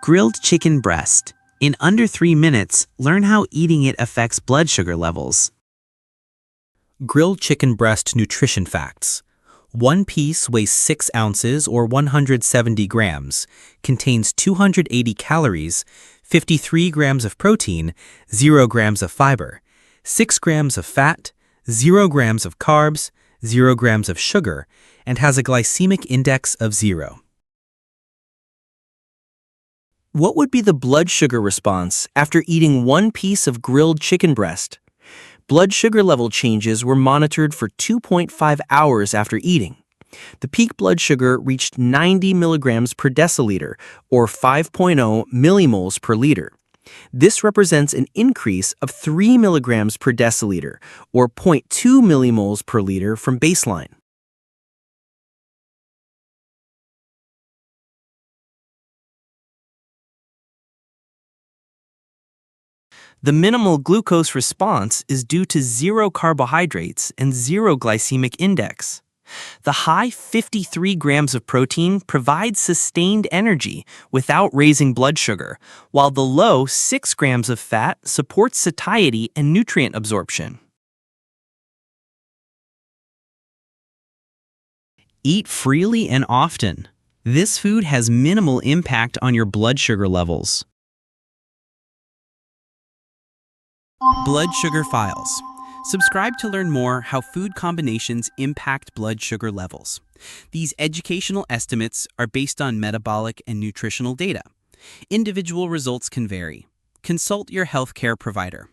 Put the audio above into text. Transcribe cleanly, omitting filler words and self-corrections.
Grilled chicken breast. In under 3 minutes, learn how eating it affects blood sugar levels. Grilled chicken breast nutrition facts. One piece weighs 6 ounces or 170 grams, contains 280 calories, 53 grams of protein, 0 grams of fiber, 6 grams of fat, 0 grams of carbs, 0 grams of sugar, and has a glycemic index of 0. What would be the blood sugar response after eating one piece of grilled chicken breast? Blood sugar level changes were monitored for 2.5 hours after eating. The peak blood sugar reached 90 milligrams per deciliter, or 5.0 millimoles per liter. This represents an increase of 3 milligrams per deciliter, or 0.2 millimoles per liter from baseline. The minimal glucose response is due to 0 carbohydrates and 0 glycemic index. The high 53 grams of protein provides sustained energy without raising blood sugar, while the low 6 grams of fat supports satiety and nutrient absorption. Eat freely and often. This food has minimal impact on your blood sugar levels. Blood sugar files. Subscribe to learn more how food combinations impact blood sugar levels. These educational estimates are based on metabolic and nutritional data. Individual results can vary. Consult your healthcare provider.